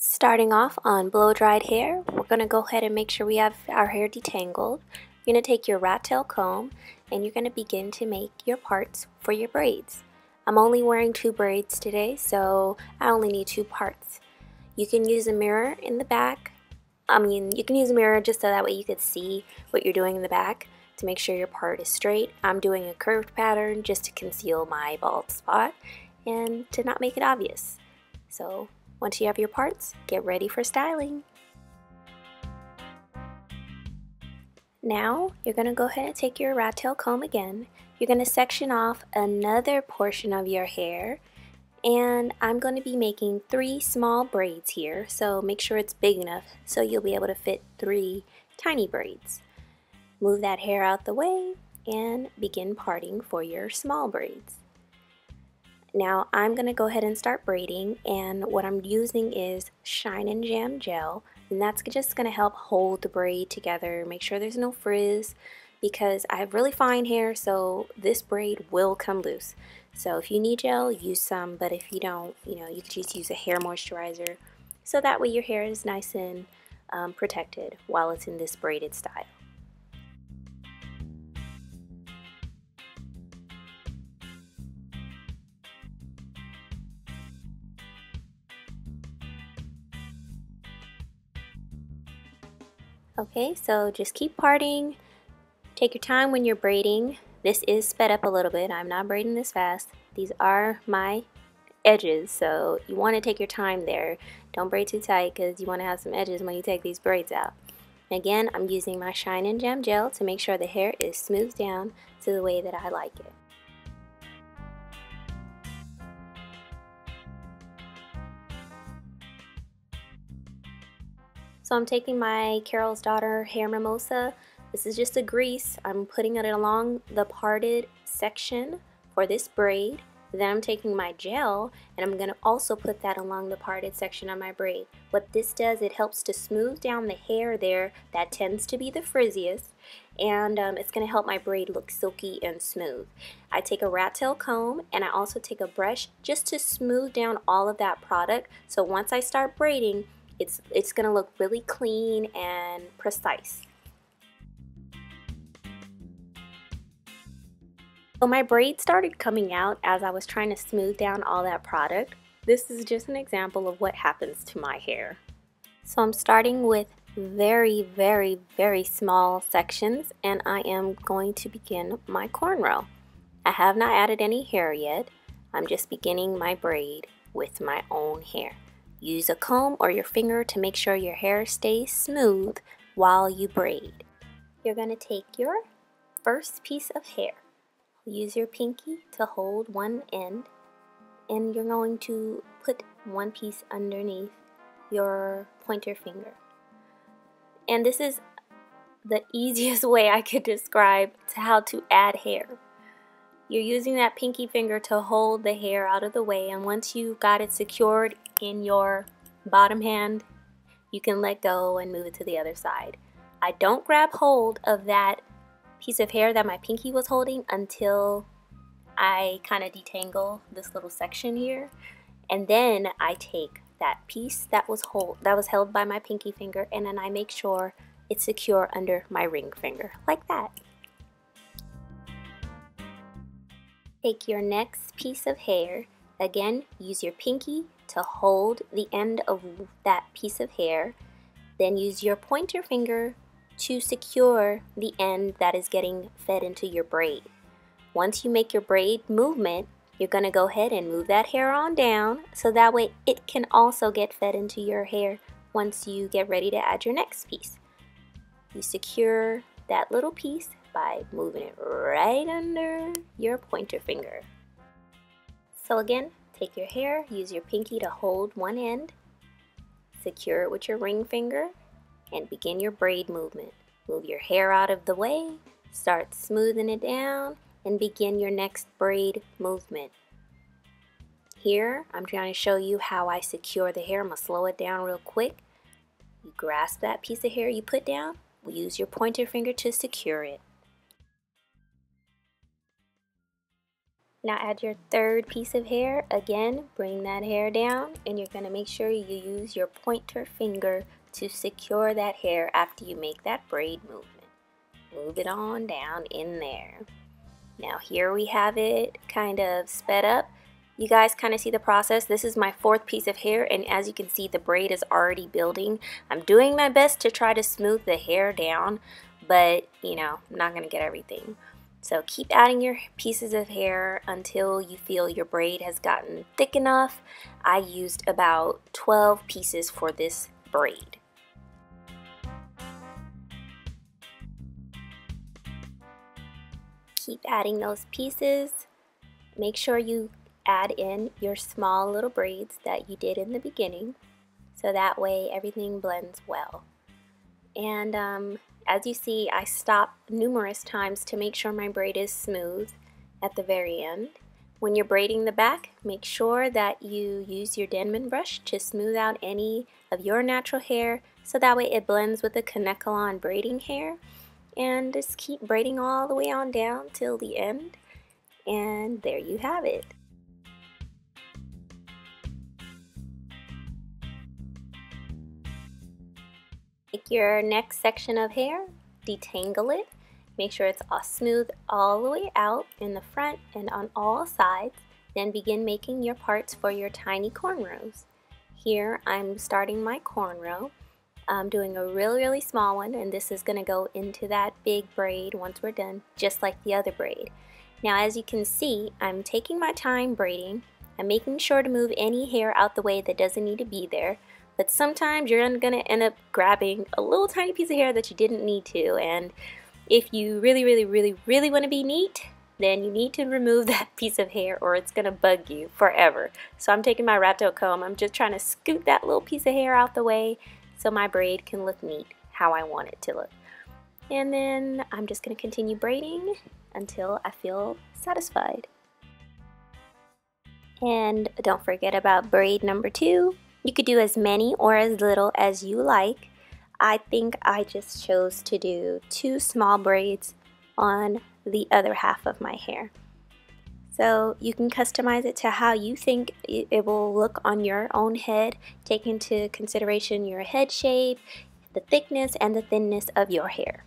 Starting off on blow-dried hair, we're going to go ahead and make sure we have our hair detangled. You're going to take your rat tail comb and you're going to begin to make your parts for your braids. I'm only wearing 2 braids today, so I only need 2 parts. You can use a mirror in the back. You can use a mirror just so that way you can see what you're doing in the back to make sure your part is straight. I'm doing a curved pattern just to conceal my bald spot and to not make it obvious. So once you have your parts, get ready for styling. Now, you're going to go ahead and take your rat tail comb again. You're going to section off another portion of your hair, and I'm going to be making 3 small braids here, so make sure it's big enough so you'll be able to fit 3 tiny braids. Move that hair out the way and begin parting for your small braids. Now I'm going to go ahead and start braiding, and what I'm using is Shine and Jam gel, and that's just going to help hold the braid together, make sure there's no frizz, because I have really fine hair, so this braid will come loose. So if you need gel, use some, but if you don't, you could just use a hair moisturizer, so that way your hair is nice and protected while it's in this braided style. Okay, so just keep parting. Take your time when you're braiding. This is sped up a little bit. I'm not braiding this fast. These are my edges, so you want to take your time there. Don't braid too tight because you want to have some edges when you take these braids out. Again, I'm using my Shine and Jam gel to make sure the hair is smoothed down to the way that I like it. So I'm taking my Carol's Daughter Hair Mimosa. This is just a grease. I'm putting it along the parted section for this braid. Then I'm taking my gel and I'm going to also put that along the parted section of my braid. What this does, it helps to smooth down the hair there that tends to be the frizziest, and it's going to help my braid look silky and smooth. I take a rat tail comb and I also take a brush just to smooth down all of that product, so once I start braiding, it's going to look really clean and precise. So my braid started coming out as I was trying to smooth down all that product. This is just an example of what happens to my hair. So I'm starting with very, very, very small sections, and I am going to begin my cornrow. I have not added any hair yet. I'm just beginning my braid with my own hair. Use a comb or your finger to make sure your hair stays smooth while you braid. You're going to take your first piece of hair. Use your pinky to hold one end, and you're going to put one piece underneath your pointer finger. And this is the easiest way I could describe to how to add hair. You're using that pinky finger to hold the hair out of the way, and once you've got it secured in your bottom hand, you can let go and move it to the other side. I don't grab hold of that piece of hair that my pinky was holding until I kind of detangle this little section here, and then I take that piece that was held by my pinky finger, and then I make sure it's secure under my ring finger, like that. Take your next piece of hair. Again, use your pinky to hold the end of that piece of hair. Then use your pointer finger to secure the end that is getting fed into your braid. Once you make your braid movement, you're going to go ahead and move that hair on down so that way it can also get fed into your hair once you get ready to add your next piece. You secure that little piece by moving it right under your pointer finger. So again, take your hair, use your pinky to hold one end, secure it with your ring finger, and begin your braid movement. Move your hair out of the way, start smoothing it down, and begin your next braid movement. Here, I'm trying to show you how I secure the hair. I'm going to slow it down real quick. You grasp that piece of hair you put down, use your pointer finger to secure it. Now add your third piece of hair. Again, bring that hair down, and you're going to make sure you use your pointer finger to secure that hair after you make that braid movement. Move it on down in there. Now here we have it kind of sped up. You guys kind of see the process. This is my fourth piece of hair, and as you can see, the braid is already building. I'm doing my best to try to smooth the hair down, but you know, I'm not going to get everything. So keep adding your pieces of hair until you feel your braid has gotten thick enough. I used about 12 pieces for this braid. Keep adding those pieces. Make sure you add in your small little braids that you did in the beginning, so that way everything blends well. And as you see, I stop numerous times to make sure my braid is smooth at the very end. When you're braiding the back, make sure that you use your Denman brush to smooth out any of your natural hair, so that way it blends with the Kanekalon braiding hair. And just keep braiding all the way on down till the end, and there you have it. Take your next section of hair, detangle it, make sure it's all smooth all the way out in the front and on all sides, then begin making your parts for your tiny cornrows. Here I'm starting my cornrow. I'm doing a really small one, and this is going to go into that big braid once we're done, just like the other braid. Now as you can see, I'm taking my time braiding. I'm making sure to move any hair out the way that doesn't need to be there, but sometimes you're going to end up grabbing a little tiny piece of hair that you didn't need to, and if you really want to be neat, then you need to remove that piece of hair or it's going to bug you forever. So I'm taking my rat-tail comb, I'm just trying to scoot that little piece of hair out the way so my braid can look neat how I want it to look. And then I'm just going to continue braiding until I feel satisfied. And don't forget about braid number 2. You could do as many or as little as you like. I think I just chose to do 2 small braids on the other half of my hair. So you can customize it to how you think it will look on your own head. Take into consideration your head shape, the thickness and the thinness of your hair.